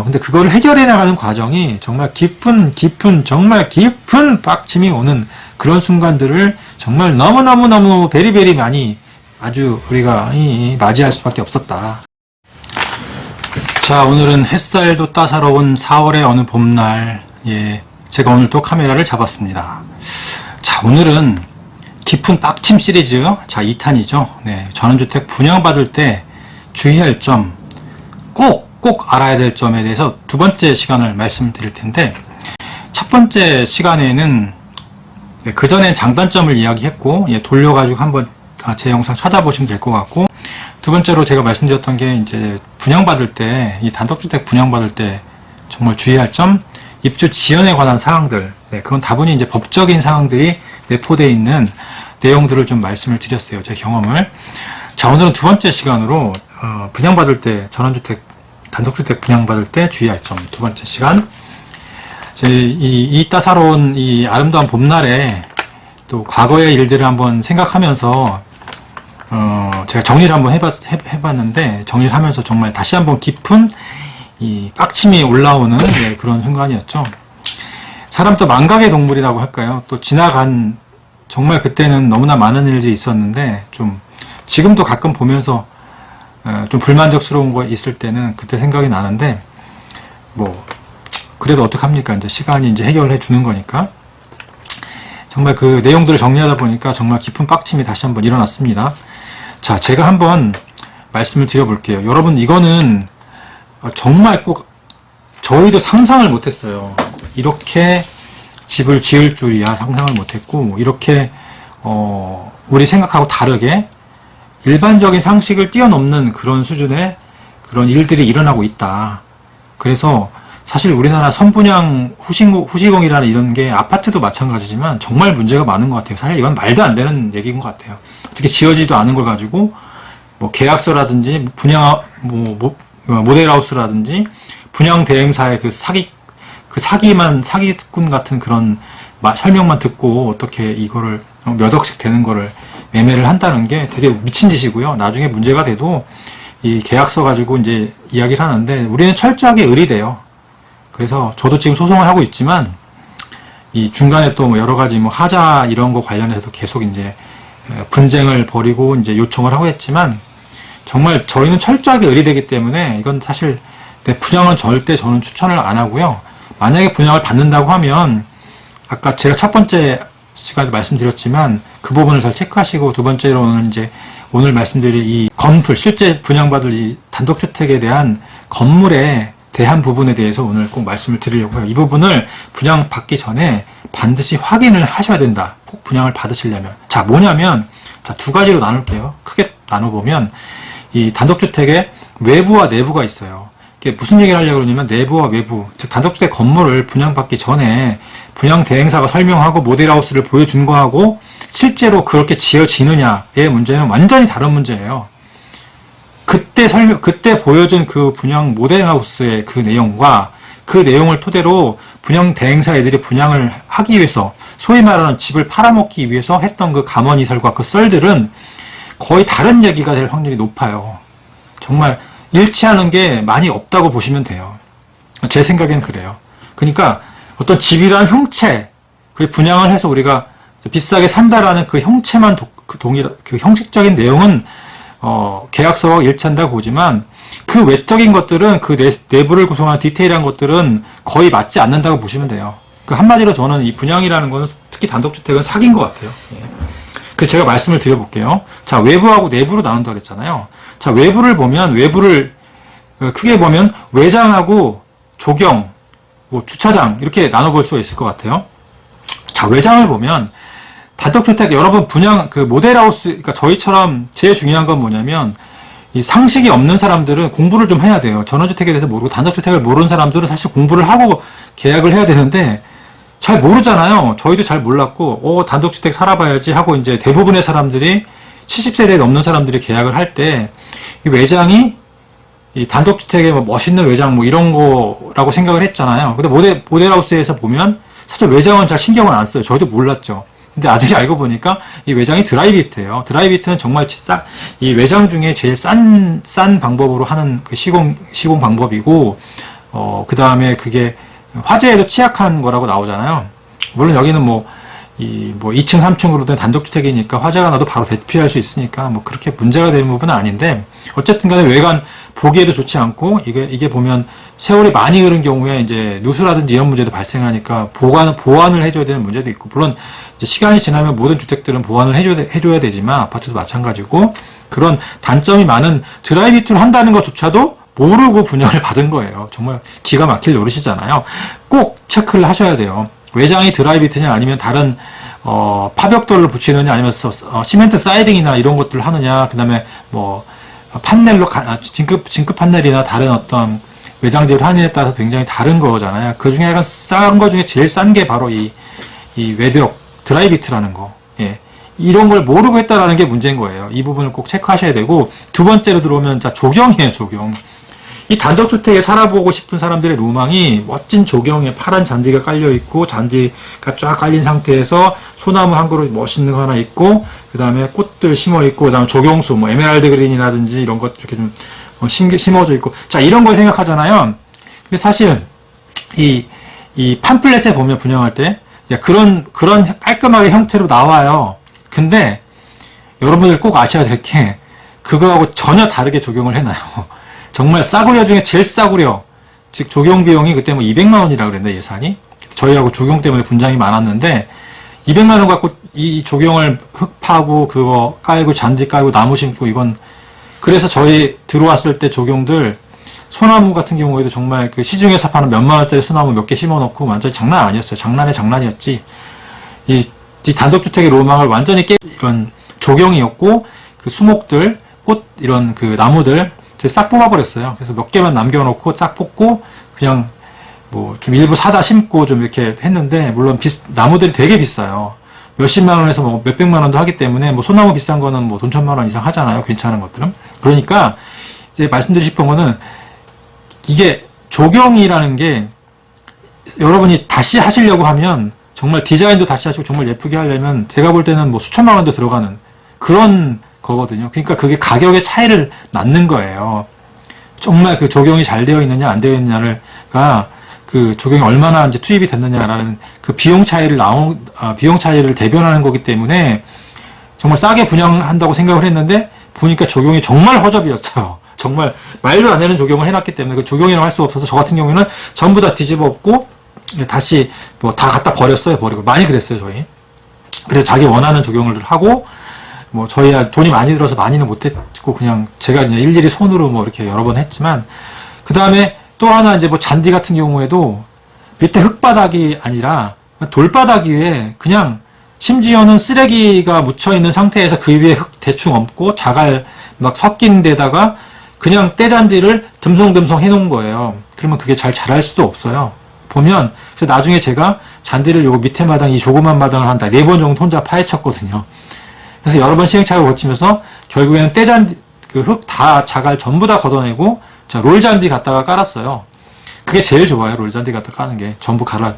근데 그걸 해결해 나가는 과정이 정말 정말 깊은 빡침이 오는 그런 순간들을 정말 너무너무 베리베리 많이 아주 우리가 맞이할 수밖에 없었다. 자, 오늘은 햇살도 따사로운 4월의 어느 봄날, 제가 오늘 또 카메라를 잡았습니다. 자, 오늘은 깊은 빡침 시리즈, 자, 2탄이죠. 전원주택 분양받을 때 주의할 점, 꼭 알아야 될 점에 대해서 두 번째 시간을 말씀드릴 텐데, 첫 번째 시간에는 그 전에 장단점을 이야기했고, 돌려가지고 한번 제 영상 찾아보시면 될 것 같고, 두 번째로 제가 말씀드렸던 게 이제 분양받을 때, 이 단독주택 분양받을 때 정말 주의할 점, 입주 지연에 관한 사항들, 그건 다분히 이제 법적인 사항들이 내포되어 있는 내용들을 좀 말씀을 드렸어요. 제 경험을. 자, 오늘은 두 번째 시간으로 분양받을 때, 전원주택, 단독주택 분양받을 때 주의할 점, 두 번째 시간. 이 따사로운 이 아름다운 봄날에 또 과거의 일들을 한번 생각하면서 제가 정리를 한번 해봤는데, 정리를 하면서 정말 다시 한번 깊은 이 빡침이 올라오는 그런 순간이었죠. 사람 또 망각의 동물이라고 할까요? 또 지나간, 정말 그때는 너무나 많은 일들이 있었는데, 좀 지금도 가끔 보면서 좀 불만족스러운 거 있을 때는 그때 생각이 나는데, 그래도 어떡합니까? 이제 시간이 이제 해결해 주는 거니까. 정말 그 내용들을 정리하다 보니까 정말 깊은 빡침이 다시 한번 일어났습니다. 자, 제가 한번 말씀을 드려볼게요. 여러분, 이거는 정말 꼭 저희도 상상을 못했어요. 이렇게 집을 지을 줄이야 상상을 못했고, 이렇게 우리 생각하고 다르게 일반적인 상식을 뛰어넘는 그런 수준의 그런 일들이 일어나고 있다. 그래서 사실 우리나라 선분양 후시공이라는 이런 게 아파트도 마찬가지지만 정말 문제가 많은 것 같아요. 사실 이건 말도 안 되는 얘기인 것 같아요. 어떻게 지어지도 않은 걸 가지고 계약서라든지 분양 모델하우스라든지 분양 대행사의 사기꾼 같은 그런 설명만 듣고 어떻게 이거를 몇 억씩 되는 거를 매매를 한다는 게 되게 미친 짓이고요. 나중에 문제가 돼도 이 계약서 가지고 이제 이야기를 하는데, 우리는 철저하게 의리돼요. 그래서 저도 지금 소송을 하고 있지만, 이 중간에 또 여러 가지 하자 이런 거 관련해서도 계속 이제 분쟁을 벌이고 이제 요청을 하고 했지만, 정말 저희는 철저하게 의리되기 때문에 이건 사실 분양은 절대 저는 추천을 안 하고요. 만약에 분양을 받는다고 하면, 아까 제가 첫 번째 시간에 말씀드렸지만 그 부분을 잘 체크하시고, 두 번째로는 오늘 말씀드릴 이 건물, 실제 분양받을 이 단독주택에 대한 건물에 대한 부분에 대해서 오늘 꼭 말씀을 드리려고 해요. 이 부분을 분양받기 전에 반드시 확인을 하셔야 된다. 꼭 분양을 받으시려면. 자, 뭐냐면, 자, 두 가지로 나눌게요. 크게 나눠보면, 이 단독주택의 외부와 내부가 있어요. 이게 무슨 얘기를 하려고 그러냐면, 내부와 외부, 즉 단독주택 건물을 분양받기 전에 분양 대행사가 설명하고 모델하우스를 보여준 거하고 실제로 그렇게 지어지느냐의 문제는 완전히 다른 문제예요. 그때 보여준 그 분양 모델하우스의 그 내용과 그 내용을 토대로 분양 대행사 애들이 분양을 하기 위해서, 소위 말하는 집을 팔아먹기 위해서 했던 그 감언이설과 그 썰들은 거의 다른 얘기가 될 확률이 높아요. 정말 일치하는 게 많이 없다고 보시면 돼요. 제 생각엔 그래요. 그러니까 어떤 집이라는 형체, 그 분양을 해서 우리가 비싸게 산다라는 그 형체만 그 형식적인 내용은 계약서와 일치한다고 보지만, 그 외적인 것들은, 그 내부를 구성하는 디테일한 것들은 거의 맞지 않는다고 보시면 돼요. 그 한마디로 저는 이 분양이라는 거는, 특히 단독주택은 사기인 것 같아요. 그래서 제가 말씀을 드려볼게요. 자, 외부하고 내부로 나눈다고 그랬잖아요. 자, 외부를 크게 보면 외장하고 조경, 주차장 이렇게 나눠볼 수가 있을 것 같아요. 자, 외장을 보면 단독주택, 여러분 분양 모델하우스, 그러니까 저희처럼 제일 중요한 건 뭐냐면, 이 상식이 없는 사람들은 공부를 좀 해야 돼요. 전원주택에 대해서 모르고 단독주택을 모르는 사람들은 사실 공부를 하고 계약을 해야 되는데 잘 모르잖아요. 저희도 잘 몰랐고, 단독주택 살아봐야지 하고 이제 대부분의 사람들이 70세대 넘는 사람들이 계약을 할 때 이 외장이 이 단독주택의 멋있는 외장 이런 거라고 생각을 했잖아요. 근데 모델하우스에서 보면 사실 외장은 잘 신경을 안 써요. 저희도 몰랐죠. 근데 나중에 알고 보니까 이 외장이 드라이비트예요. 드라이비트는 정말 이 외장 중에 제일 싼 방법으로 하는 그 시공 방법이고, 그 다음에 그게 화재에도 취약한 거라고 나오잖아요. 물론 여기는 뭐 2층, 3층으로 된 단독주택이니까 화재가 나도 바로 대피할 수 있으니까 뭐 그렇게 문제가 되는 부분은 아닌데, 어쨌든 간에 외관 보기에도 좋지 않고, 이게 보면 세월이 많이 흐른 경우에 이제 누수라든지 이런 문제도 발생하니까 보완을 해줘야 되는 문제도 있고, 물론 이제 시간이 지나면 모든 주택들은 보완을 해줘야 되지만 아파트도 마찬가지고, 그런 단점이 많은 드라이비투를 한다는 것조차도 모르고 분양을 받은 거예요. 정말 기가 막힐 노릇이잖아요. 꼭 체크를 하셔야 돼요. 외장이 드라이비트냐 아니면 다른 파벽돌을 붙이느냐 아니면 시멘트 사이딩이나 이런 것들을 하느냐, 그 다음에 뭐 판넬로 진급 판넬이나 다른 어떤 외장재를 하느냐에 따라서 굉장히 다른 거잖아요. 그 중에 약간 싼 거 중에 제일 싼 게 바로 이 외벽 드라이비트라는 거. 예. 이런 걸 모르고 했다라는 게 문제인 거예요. 이 부분을 꼭 체크하셔야 되고, 두 번째로 들어오면 자, 조경이에요, 조경. 이 단독주택에 살아보고 싶은 사람들의 로망이 멋진 조경에 파란 잔디가 깔려있고, 잔디가 쫙 깔린 상태에서 소나무 한 그루 멋있는 거 하나 있고, 그 다음에 꽃들 심어있고, 그 다음에 조경수, 뭐, 에메랄드 그린이라든지 이런 것 이렇게 좀 심어져 있고. 자, 이런 걸 생각하잖아요. 근데 사실, 이 팜플렛에 보면 분양할 때, 그런 깔끔하게 형태로 나와요. 근데, 여러분들 꼭 아셔야 될 게, 그거하고 전혀 다르게 조경을 해놔요. 정말 싸구려 중에 제일 싸구려. 즉, 조경 비용이 그때 뭐 200만 원이라고 그랬는데, 예산이. 저희하고 조경 때문에 분쟁이 많았는데, 200만 원 갖고 이 조경을 흙 파고, 그거 깔고, 잔디 깔고, 나무 심고, 이건. 그래서 저희 들어왔을 때 조경들, 소나무 같은 경우에도 정말 그 시중에서 파는 몇만 원짜리 소나무 몇 개 심어 놓고 완전히 장난 아니었어요. 장난이었지. 이 단독주택의 로망을 완전히 이런 조경이었고, 그 수목들, 꽃, 이런 그 나무들, 싹 뽑아버렸어요. 그래서 몇 개만 남겨놓고 싹 뽑고 그냥 뭐 좀 일부 사다 심고 좀 이렇게 했는데, 물론 나무들이 되게 비싸요. 몇십만 원에서 뭐 몇백만 원도 하기 때문에, 뭐 소나무 비싼 거는 뭐 돈 천만 원 이상 하잖아요. 괜찮은 것들은. 그러니까 이제 말씀드리고 싶은 거는, 이게 조경이라는 게 여러분이 다시 하시려고 하면, 정말 디자인도 다시 하시고 정말 예쁘게 하려면 제가 볼 때는 뭐 수천만 원도 들어가는 그런 거거든요. 그러니까 그게 가격의 차이를 낳는 거예요. 정말 그 조경이 잘 되어 있느냐 안 되어 있느냐가 그 조경이 얼마나 이제 투입이 됐느냐라는 그 비용 차이를 대변하는 거기 때문에, 정말 싸게 분양한다고 생각을 했는데 보니까 조경이 정말 허접이었어요. 정말 말도 안 되는 조경을 해놨기 때문에 그 조경이라고 할 수가 없어서, 저 같은 경우에는 전부 다 뒤집어 엎고 다시 뭐 다 갖다 버렸어요. 버리고 많이 그랬어요, 저희. 그래서 자기 원하는 조경을 하고, 뭐 저희야 돈이 많이 들어서 많이는 못했고 그냥 제가 그냥 일일이 손으로 뭐 이렇게 여러 번 했지만, 그 다음에 또 하나 이제 뭐 잔디 같은 경우에도 밑에 흙바닥이 아니라 돌바닥 위에 그냥, 심지어는 쓰레기가 묻혀 있는 상태에서 그 위에 흙 대충 엎고 자갈 막 섞인 데다가 그냥 떼잔디를 듬성듬성 해놓은 거예요. 그러면 그게 잘 자랄 수도 없어요. 보면, 그래서 나중에 제가 잔디를 요 밑에 마당, 이 조그만 마당을 한 4번 정도 혼자 파헤쳤거든요. 그래서 여러 번 시행착오를 거치면서 결국에는 떼잔디, 그 흙 다 자갈 전부 다 걷어내고, 롤잔디 갖다가 깔았어요. 그게 제일 좋아요. 롤잔디 갖다 까는 게. 전부 갈아요.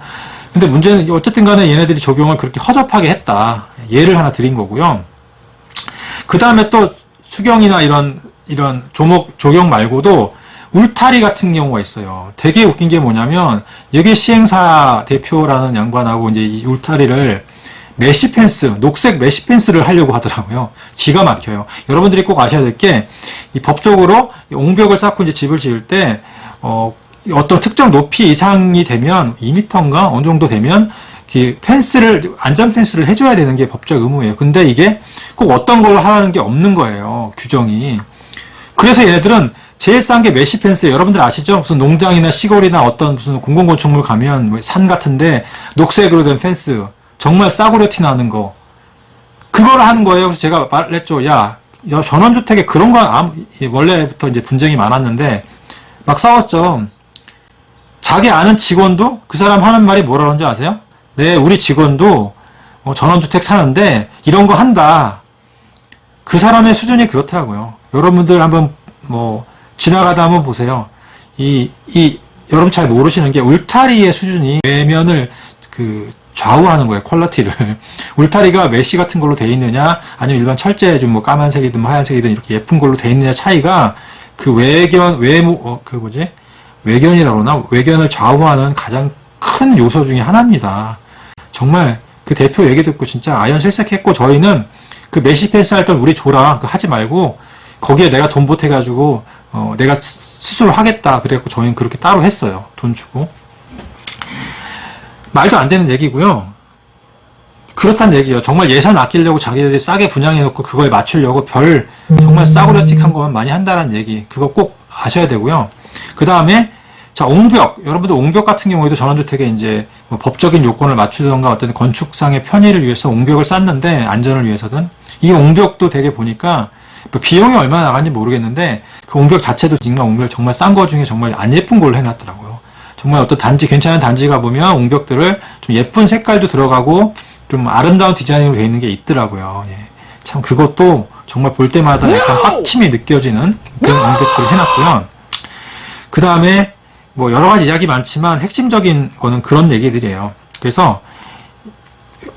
근데 문제는 어쨌든 간에 얘네들이 적용을 그렇게 허접하게 했다. 예를 하나 드린 거고요. 그 다음에 또 수경이나 이런 조경 말고도 울타리 같은 경우가 있어요. 되게 웃긴 게 뭐냐면, 여기 시행사 대표라는 양반하고 이제 이 울타리를 메쉬펜스, 녹색 메쉬펜스를 하려고 하더라고요. 기가 막혀요. 여러분들이 꼭 아셔야 될 게, 이 법적으로 옹벽을 쌓고 이제 집을 지을 때, 어떤 특정 높이 이상이 되면, 2m인가? 어느 정도 되면, 안전 펜스를 해줘야 되는 게 법적 의무예요. 근데 이게 꼭 어떤 걸 하라는 게 없는 거예요. 규정이. 그래서 얘네들은 제일 싼 게 메쉬 펜스예요. 여러분들 아시죠? 무슨 농장이나 시골이나 어떤 무슨 공공건축물 가면 산 같은데 녹색으로 된 펜스. 정말 싸구려 티 나는 거. 그거를 하는 거예요. 그래서 제가 말했죠. 야, 전원주택에 그런 거 원래부터 이제 분쟁이 많았는데 막 싸웠죠. 자기 아는 직원도 그 사람 하는 말이 뭐라는 줄 아세요? 네, 우리 직원도 전원주택 사는데 이런 거 한다. 그 사람의 수준이 그렇더라고요. 여러분들 한번 뭐 지나가다 한번 보세요. 여러분 잘 모르시는 게 울타리의 수준이 외면을 좌우하는 거예요. 퀄리티를. 울타리가 메쉬 같은 걸로 돼 있느냐, 아니면 일반 철제 좀 뭐 까만색이든 뭐 하얀색이든 이렇게 예쁜 걸로 돼 있느냐 차이가 그 외무 외견이라고 그러나 외견을 좌우하는 가장 큰 요소 중에 하나입니다. 정말 그 대표 얘기 듣고 진짜 아연 실색했고, 저희는 그 메시 패스 할 때 우리 줘라, 그거 하지 말고 거기에 내가 돈 보태가지고 내가 스스로 하겠다 그래갖고 저희는 그렇게 따로 했어요. 돈 주고. 말도 안 되는 얘기고요. 그렇다는 얘기예요. 정말 예산 아끼려고 자기들이 싸게 분양해놓고 그거에 맞추려고 정말 싸구려틱한 것만 많이 한다는 얘기, 그거 꼭 아셔야 되고요. 그 다음에 자, 옹벽. 여러분들 옹벽 같은 경우에도 전원주택에 이제 뭐 법적인 요건을 맞추던가 어떤 건축상의 편의를 위해서 옹벽을 쌌는데, 안전을 위해서든, 이 옹벽도 되게 보니까 뭐 비용이 얼마나 나간지 모르겠는데 그 옹벽 자체도 정말 옹벽 정말 싼 거 중에 정말 안 예쁜 걸로 해놨더라고요. 정말 어떤 단지, 괜찮은 단지가 보면 옹벽들을 좀 예쁜 색깔도 들어가고 좀 아름다운 디자인으로 되어 있는 게 있더라고요. 예. 참 그것도 정말 볼 때마다 약간 빡침이 느껴지는 그런 옹벽들을 해놨고요. 그 다음에 뭐 여러 가지 이야기 많지만 핵심적인 거는 그런 얘기들이에요. 그래서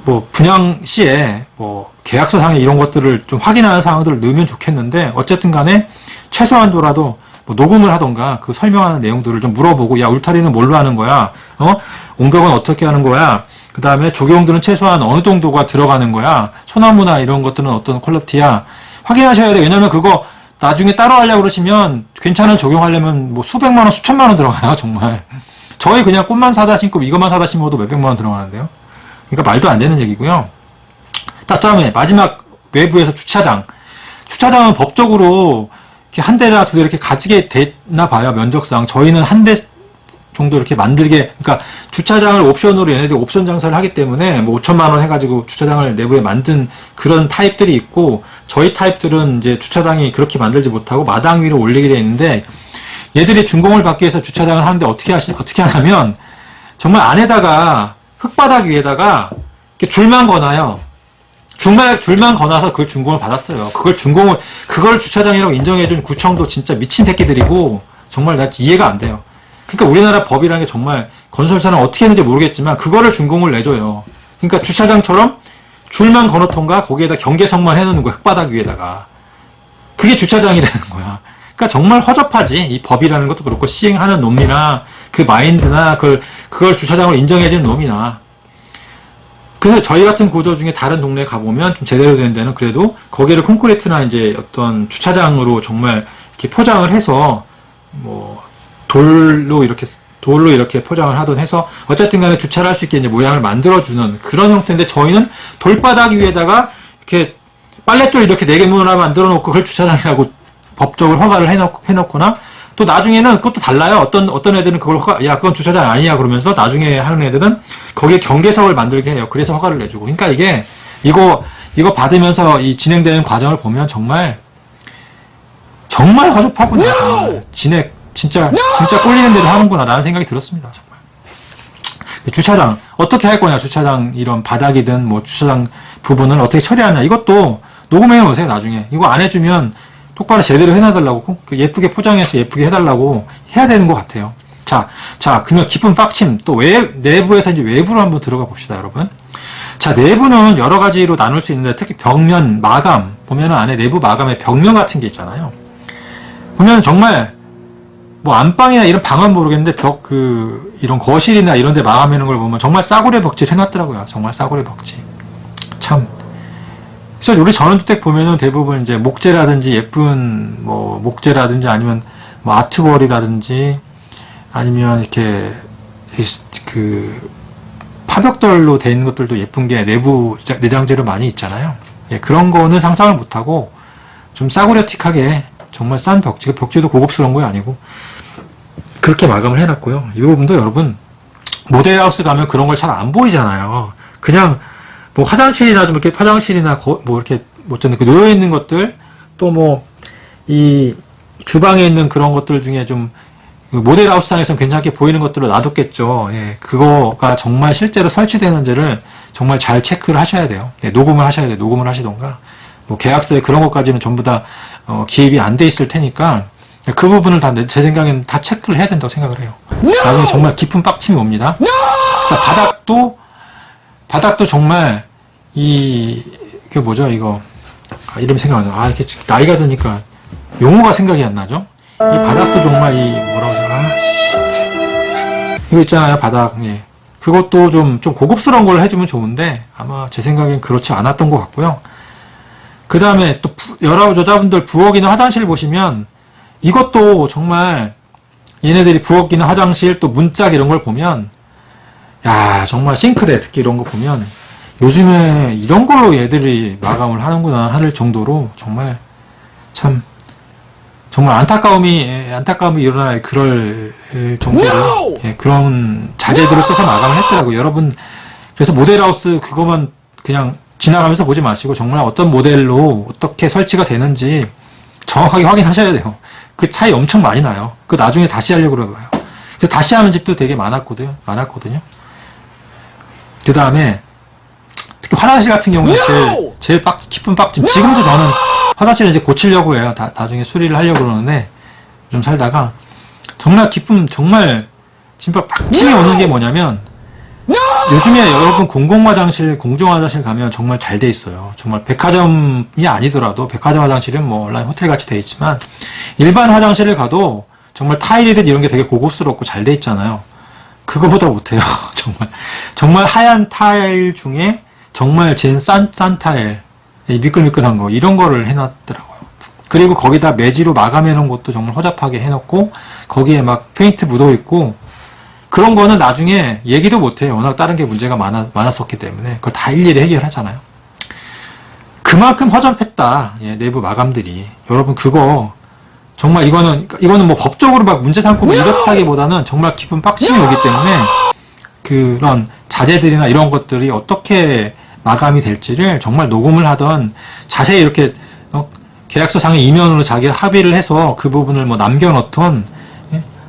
뭐 분양 시에 뭐 계약서상에 이런 것들을 좀 확인하는 사항들을 넣으면 좋겠는데, 어쨌든 간에 최소한도라도 뭐 녹음을 하던가 그 설명하는 내용들을 좀 물어보고, 야, 울타리는 뭘로 하는 거야? 옹벽은 어떻게 하는 거야? 그 다음에 조경들은 최소한 어느 정도가 들어가는 거야? 소나무나 이런 것들은 어떤 퀄리티야? 확인하셔야 돼. 왜냐면 그거 나중에 따로 하려고 그러시면 괜찮은 적용하려면 뭐 수백만 원, 수천만 원 들어가요, 정말. 저희 그냥 꽃만 사다 심고 이것만 사다 심어도 몇백만 원 들어가는데요. 그러니까 말도 안 되는 얘기고요. 다음에 마지막 외부에서 주차장. 주차장은 법적으로 이렇게 한 대나 두 대 이렇게 가지게 되나 봐요, 면적상. 저희는 한 대 정도 이렇게 만들게, 그러니까 주차장을 옵션으로 얘네들이 옵션 장사를 하기 때문에 뭐 5천만 원 해가지고 주차장을 내부에 만든 그런 타입들이 있고, 저희 타입들은 이제 주차장이 그렇게 만들지 못하고 마당 위로 올리게 돼 있는데, 얘들이 준공을 받기 위해서 주차장을 하는데 어떻게 하냐면 정말 안에다가 흙바닥 위에다가 이렇게 줄만 거나요. 줄만 거나서 그걸 준공을 받았어요. 그걸 주차장이라고 인정해준 구청도 진짜 미친 새끼들이고, 정말 나 이해가 안 돼요. 그러니까 우리나라 법이라는 게 정말, 건설사는 어떻게 했는지 모르겠지만 그거를 준공을 내줘요. 그러니까 주차장처럼 줄만 거놓던가 거기에다 경계석만 해놓는 거야, 흙바닥 위에다가. 그게 주차장이라는 거야. 그러니까 정말 허접하지. 이 법이라는 것도 그렇고 시행하는 놈이나 그 마인드나 그걸 주차장으로 인정해주는 놈이나. 그래서 저희 같은 구조 중에 다른 동네에 가보면 좀 제대로 된 데는 그래도 거기를 콘크리트나 이제 어떤 주차장으로 정말 이렇게 포장을 해서 뭐 돌로 이렇게 포장을 하든 해서 어쨌든 간에 주차를 할 수 있게 이제 모양을 만들어주는 그런 형태인데, 저희는 돌바닥 위에다가 이렇게 빨랫줄 이렇게 4개 문을 만들어 놓고 그걸 주차장이라고 법적으로 허가를 해놓거나, 또 나중에는 그것도 달라요. 어떤 애들은 야, 그건 주차장 아니야 그러면서 나중에 하는 애들은 거기에 경계석을 만들게 해요. 그래서 허가를 내주고. 그러니까 이거 받으면서 이 진행되는 과정을 보면 정말 허접하구나. 정말. 진짜 꼴리는 대로 하는구나 라는 생각이 들었습니다. 정말. 주차장 어떻게 할 거냐, 주차장 이런 바닥이든 뭐 주차장 부분을 어떻게 처리하냐, 이것도 녹음해 놓으세요. 나중에 이거 안 해주면 똑바로 제대로 해놔달라고, 예쁘게 포장해서 예쁘게 해달라고 해야 되는 것 같아요. 자, 그러면 깊은 빡침, 또 내부에서 이제 외부로 한번 들어가 봅시다, 여러분. 자, 내부는 여러 가지로 나눌 수 있는데, 특히 벽면, 마감, 보면은 안에 내부 마감에 벽면 같은 게 있잖아요. 보면 정말, 뭐 안방이나 이런 방은 모르겠는데, 이런 거실이나 이런 데 마감해놓은 걸 보면 정말 싸구려 벽질 해놨더라고요. 정말 싸구려 벽질. 참. 그래서 우리 전원주택 보면은 대부분 이제 목재라든지 예쁜 뭐 목재라든지 아니면 뭐 아트월이라든지 아니면 이렇게 그 파벽돌로 돼 있는 것들도 예쁜 게 내부 내장재로 많이 있잖아요. 예, 그런 거는 상상을 못하고 좀 싸구려틱하게 정말 싼 벽지도 고급스러운 거 아니고 그렇게 마감을 해놨고요. 이 부분도 여러분 모델하우스 가면 그런 걸 잘 안 보이잖아요. 그냥 뭐 화장실이나 좀 이렇게 뭐 이렇게 어쩌면 그 놓여 있는 것들, 또 뭐 이 주방에 있는 그런 것들 중에 좀 모델하우스상에서는 괜찮게 보이는 것들로 놔뒀겠죠. 예, 그거가 정말 실제로 설치되는지를 정말 잘 체크를 하셔야 돼요. 예, 녹음을 하셔야 돼요. 녹음을 하시던가 뭐 계약서에 그런 것까지는 전부 다 기입이 안 돼 있을 테니까 그 부분을 다 제 생각에는 다 체크를 해야 된다고 생각을 해요. 나중에 정말 깊은 빡침이 옵니다. 자, 바닥도 정말 이게 뭐죠, 이거. 이름이 생각 안 나. 이렇게 나이가 드니까 용어가 생각이 안 나죠? 이 바닥도 정말 뭐라고 해야 이거 있잖아요, 바닥. 예. 그것도 좀 고급스러운 걸 해주면 좋은데, 아마 제 생각엔 그렇지 않았던 것 같고요. 그 다음에 또, 여러 여자분들 부엌이나 화장실 보시면, 이것도 정말, 얘네들이 부엌이나 화장실, 또 문짝 이런 걸 보면, 야, 정말 싱크대, 특히 이런 거 보면, 요즘에 이런 걸로 얘들이 마감을 하는구나, 할 정도로, 정말, 참, 정말 안타까움이 일어날 그럴 정도로 예, 그런 자재들을 써서 마감을 했더라고요. 여러분, 그래서 모델하우스 그것만 그냥 지나가면서 보지 마시고 정말 어떤 모델로 어떻게 설치가 되는지 정확하게 확인하셔야 돼요. 그 차이 엄청 많이 나요. 그 나중에 다시 하려고 그러고요. 그래서 다시 하는 집도 되게 많았거든요. 그 다음에 특히 화장실 같은 경우는 제일 깊은 빡침. 지금도 저는 화장실을 이제 고치려고 해요. 나중에 수리를 하려고 그러는데, 좀 살다가, 정말 정말, 진짜 빡침이 오는 게 뭐냐면, 요즘에 여러분 공공화장실, 공중화장실 가면 정말 잘 돼 있어요. 정말 백화점이 아니더라도, 백화점 화장실은 뭐 온라인 호텔 같이 돼 있지만, 일반 화장실을 가도 정말 타일이든 이런 게 되게 고급스럽고 잘 돼 있잖아요. 그거보다 못해요. 정말 하얀 타일 중에, 정말 제일 싼 타일, 미끌미끌한 거, 이런 거를 해놨더라고요. 그리고 거기다 매지로 마감해놓은 것도 정말 허접하게 해놓고, 거기에 막 페인트 묻어있고, 그런 거는 나중에 얘기도 못해요. 워낙 다른 게 문제가 많았었기 때문에. 그걸 다 일일이 해결하잖아요. 그만큼 허접했다. 예, 내부 마감들이. 여러분, 그거, 정말 이거는 뭐 법적으로 막 문제 삼고 뭐 이렇다기보다는 정말 깊은 빡침이 오기 때문에, 그런 자재들이나 이런 것들이 어떻게 마감이 될지를 정말 녹음을 하던 자세히 이렇게 계약서상의 이면으로 자기 합의를 해서 그 부분을 뭐 남겨놓던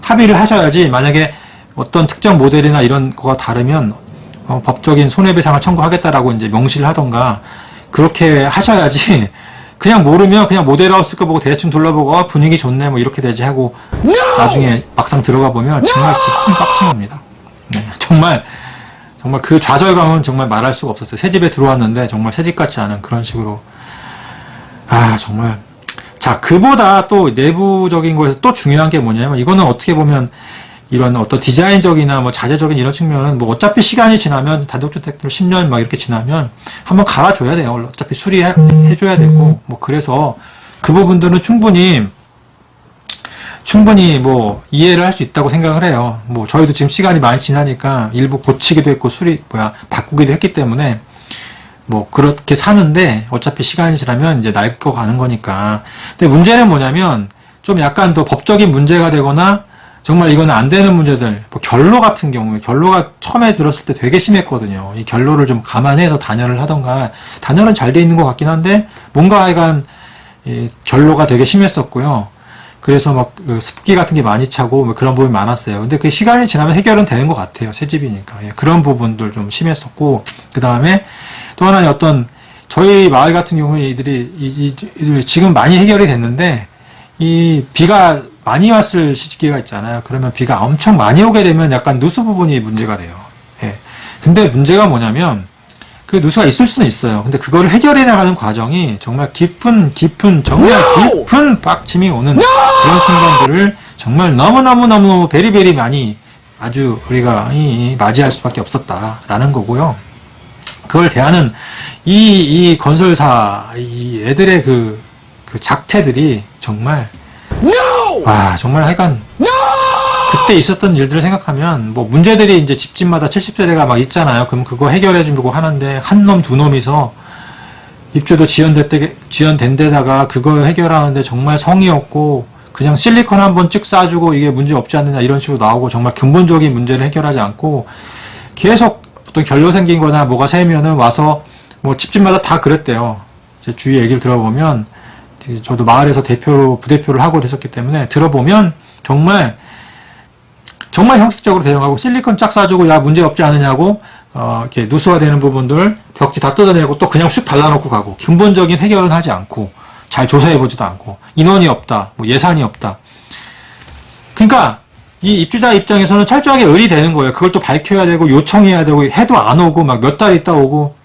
합의를 하셔야지. 만약에 어떤 특정 모델이나 이런 거가 다르면 법적인 손해배상을 청구하겠다라고 이제 명시를 하던가 그렇게 하셔야지. 그냥 모르면 그냥 모델하우스 거 보고 대충 둘러보고 분위기 좋네 뭐 이렇게 되지 하고 나중에 막상 들어가 보면 정말 깊은 빡침입니다. 네, 정말 그 좌절감은 정말 말할 수가 없었어요. 새 집에 들어왔는데 정말 새 집 같지 않은 그런 식으로. 정말. 자, 그보다 또 내부적인 거에서 또 중요한 게 뭐냐면, 이거는 어떻게 보면 이런 어떤 디자인적이나 뭐 자재적인 이런 측면은 뭐 어차피 시간이 지나면 다독주택들 10년 막 이렇게 지나면 한번 갈아줘야 돼요. 어차피 수리해줘야 되고, 뭐 그래서 그 부분들은 충분히 뭐 이해를 할 수 있다고 생각을 해요. 뭐 저희도 지금 시간이 많이 지나니까 일부 고치기도 했고 바꾸기도 했기 때문에 뭐 그렇게 사는데 어차피 시간이 지나면 이제 낡고 가는 거니까. 근데 문제는 뭐냐면 좀 약간 더 법적인 문제가 되거나 정말 이거는 안 되는 문제들, 뭐 결로 같은 경우에 결로가 처음에 들었을 때 되게 심했거든요. 이 결로를 좀 감안해서 단열을 하던가. 단열은 잘 돼 있는 것 같긴 한데 뭔가 하여간 이 결로가 되게 심했었고요. 그래서 막 습기 같은 게 많이 차고 뭐 그런 부분이 많았어요. 근데 그 시간이 지나면 해결은 되는 것 같아요. 새 집이니까. 그런 부분들 좀 심했었고, 그 다음에 또 하나는 어떤 저희 마을 같은 경우에 이들이 지금 많이 해결이 됐는데, 이 비가 많이 왔을 시기가 있잖아요. 그러면 비가 엄청 많이 오게 되면 약간 누수 부분이 문제가 돼요. 근데 문제가 뭐냐면 그 누수가 있을 수는 있어요. 근데 그거를 해결해 나가는 과정이 정말 정말 깊은 빡침이 오는 그런 순간들을 정말 너무 베리베리 많이 아주 우리가 맞이할 수밖에 없었다라는 거고요. 그걸 대하는 이 건설사 이 애들의 그 작태들이 정말 정말 하여간 그때 있었던 일들을 생각하면 뭐 문제들이 이제 집집마다 70세대가 막 있잖아요. 그럼 그거 해결해주고 하는데 한 놈 두 놈이서 입주도 지연된 데다가 그거 해결하는데 정말 성의 없고 그냥 실리콘 한번 찍 쏴주고 이게 문제 없지 않느냐 이런 식으로 나오고 정말 근본적인 문제를 해결하지 않고 계속 어떤 결로 생긴 거나 뭐가 새면은 와서 뭐 집집마다 다 그랬대요. 제 주위 얘기를 들어보면 저도 마을에서 부대표를 하고 그랬었기 때문에 들어보면 정말 형식적으로 대응하고 실리콘 쫙 쏴주고 야 문제 없지 않느냐고 이렇게 누수화되는 부분들 벽지 다 뜯어내고 또 그냥 쑥 발라놓고 가고 근본적인 해결은 하지 않고 잘 조사해보지도 않고 인원이 없다 뭐 예산이 없다. 그러니까 이 입주자 입장에서는 철저하게 의리되는 거예요. 그걸 또 밝혀야 되고 요청해야 되고 해도 안 오고 막 몇 달 있다 오고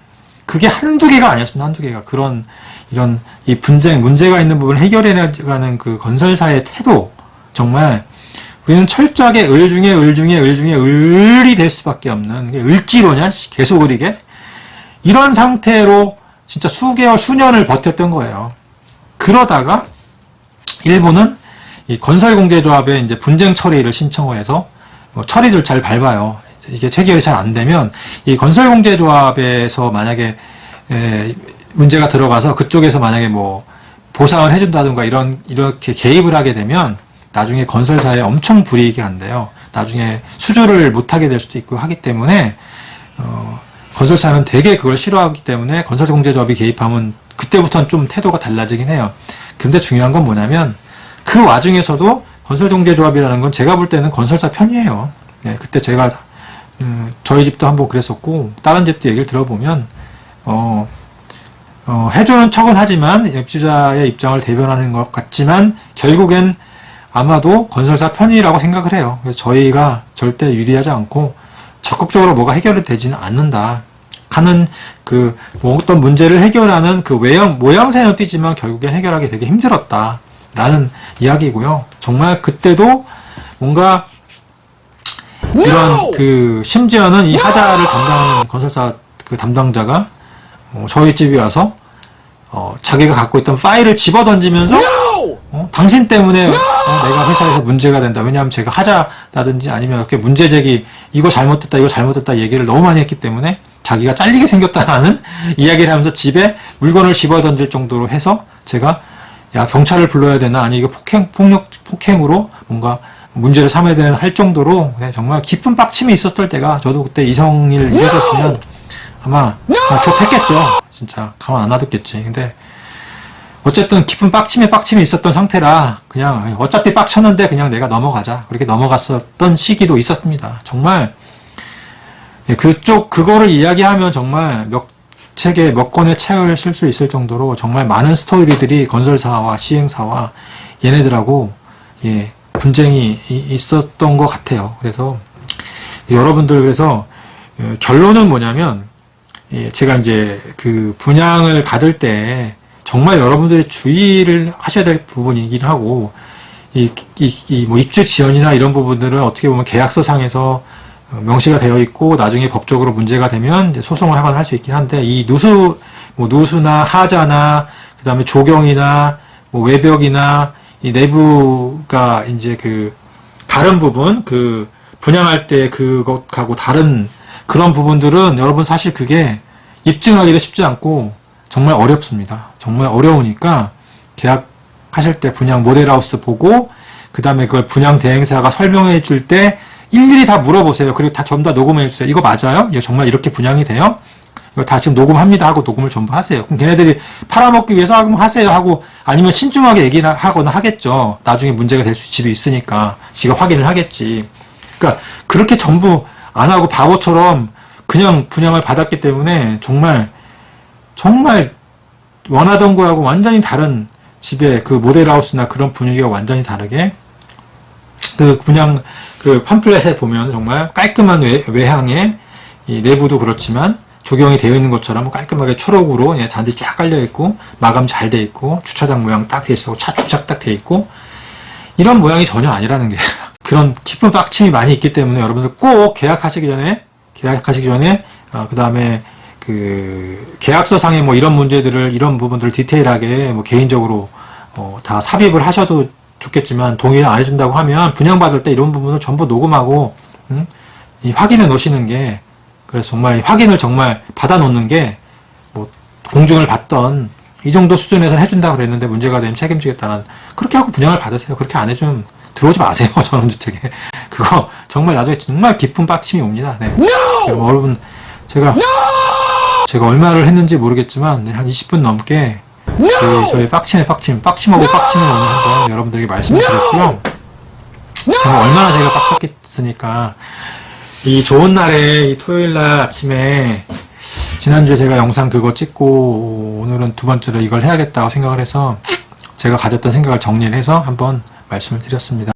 그게 한두 개가 아니었습니다. 한두 개가 이런 이 문제가 있는 부분을 해결해 나가는 그 건설사의 태도 정말 우리는 철저하게 을 중에 을이 될 수밖에 없는, 을지로냐? 계속 을이게? 이런 상태로 진짜 수개월, 수년을 버텼던 거예요. 그러다가, 일본은 이 건설공제조합에 이제 분쟁 처리를 신청을 해서, 처리를 잘 밟아요. 이게 체결이 잘 안 되면, 이 건설공제조합에서 만약에, 문제가 들어가서 그쪽에서 만약에 뭐, 보상을 해준다든가 이렇게 개입을 하게 되면, 나중에 건설사에 엄청 불이익이 간대요. 나중에 수주를 못하게 될 수도 있고 하기 때문에, 건설사는 되게 그걸 싫어하기 때문에 건설공제조합이 개입하면 그때부터는 좀 태도가 달라지긴 해요. 근데 중요한 건 뭐냐면 그 와중에서도 건설공제조합이라는 건 제가 볼 때는 건설사 편이에요. 네, 그때 제가 저희 집도 한번 그랬었고 다른 집도 얘기를 들어보면 해주는 척은 하지만 입주자의 입장을 대변하는 것 같지만 결국엔 아마도 건설사 편이라고 생각을 해요. 그래서 저희가 절대 유리하지 않고 적극적으로 뭐가 해결이 되지는 않는다 하는 뭐 어떤 문제를 해결하는 모양새는 띄지만 결국에 해결하기 되게 힘들었다라는 이야기고요. 정말 그때도 뭔가 이런 심지어는 이 하자를 담당하는 건설사 담당자가 저희 집에 와서 자기가 갖고 있던 파일을 집어 던지면서 당신 때문에 내가 회사에서 문제가 된다. 왜냐하면 제가 하자라든지 아니면 이렇게 문제제기 이거 잘못됐다 얘기를 너무 많이 했기 때문에 자기가 잘리게 생겼다라는 이야기를 하면서 집에 물건을 집어 던질 정도로 해서 제가 야 경찰을 불러야 되나 아니 이거 폭행으로 뭔가 문제를 삼아야 되나 할 정도로 정말 깊은 빡침이 있었을 때가 저도 그때 이성일 이랬었으면 아마 좁혔겠죠. 진짜 가만 안 놔뒀겠지. 근데 어쨌든 깊은 빡침이 있었던 상태라 그냥 어차피 빡쳤는데 그냥 내가 넘어가자 그렇게 넘어갔었던 시기도 있었습니다. 정말 그거를 이야기하면 정말 몇 권의 책을 쓸 수 있을 정도로 정말 많은 스토리들이 건설사와 시행사와 얘네들하고 분쟁이 있었던 것 같아요. 그래서 여러분들 그래서 결론은 뭐냐면 제가 이제 분양을 받을 때 정말 여러분들이 주의를 하셔야 될 부분이긴 하고, 뭐 입주 지연이나 이런 부분들은 어떻게 보면 계약서상에서 명시가 되어 있고, 나중에 법적으로 문제가 되면 이제 소송을 하거나 할 수 있긴 한데, 이 누수나 하자나, 그 다음에 조경이나, 뭐 외벽이나, 이 내부가 이제 다른 부분, 분양할 때 그것하고 다른 그런 부분들은 여러분 사실 그게 입증하기도 쉽지 않고, 정말 어렵습니다. 정말 어려우니까 계약하실 때 분양 모델하우스 보고 그 다음에 그걸 분양 대행사가 설명해 줄 때 일일이 다 물어보세요. 그리고 다 전부 다 녹음해 주세요. 이거 맞아요? 이거 정말 이렇게 분양이 돼요? 이거 다 지금 녹음합니다 하고 녹음을 전부 하세요. 그럼 걔네들이 팔아먹기 위해서 하세요 하고 아니면 신중하게 얘기를 하거나 하겠죠. 나중에 문제가 될 수도 있으니까 지가 확인을 하겠지. 그러니까 그렇게 전부 안 하고 바보처럼 그냥 분양을 받았기 때문에 정말 원하던 거하고 완전히 다른 집의 모델하우스나 그런 분위기가 완전히 다르게 분양 팜플렛에 보면 정말 깔끔한 외향의 이 내부도 그렇지만 조경이 되어 있는 것처럼 깔끔하게 초록으로 잔디 쫙 깔려 있고 마감 잘 돼 있고 주차장 모양 딱 돼 있고 차 주차 딱 돼 있고 이런 모양이 전혀 아니라는 게 그런 깊은 빡침이 많이 있기 때문에 여러분들 꼭 계약하시기 전에 그 다음에 계약서 상에 뭐 이런 부분들을 디테일하게 개인적으로 다 삽입을 하셔도 좋겠지만 동의를 안 해준다고 하면 분양받을 때 이런 부분을 전부 녹음하고 이 확인해 놓으시는 게 그래서 정말 확인을 정말 받아 놓는 게 뭐 공증을 받던 이 정도 수준에서 해준다고 그랬는데 문제가 되면 책임지겠다는 그렇게 하고 분양을 받으세요. 그렇게 안 해주면 들어오지 마세요. 전원주택에 그거 정말 나중에 정말 깊은 빡침이 옵니다. 네. 여러분 제가 얼마를 했는지 모르겠지만 한 20분 넘게 저희 빡침하고 빡침을 오늘 한번 여러분들에게 말씀을 드렸고요. 정말 얼마나 제가 빡쳤겠으니까 이 좋은 날에 이 토요일날 아침에 지난주에 제가 영상 그거 찍고 오늘은 두 번째로 이걸 해야겠다고 생각을 해서 제가 가졌던 생각을 정리를 해서 한번 말씀을 드렸습니다.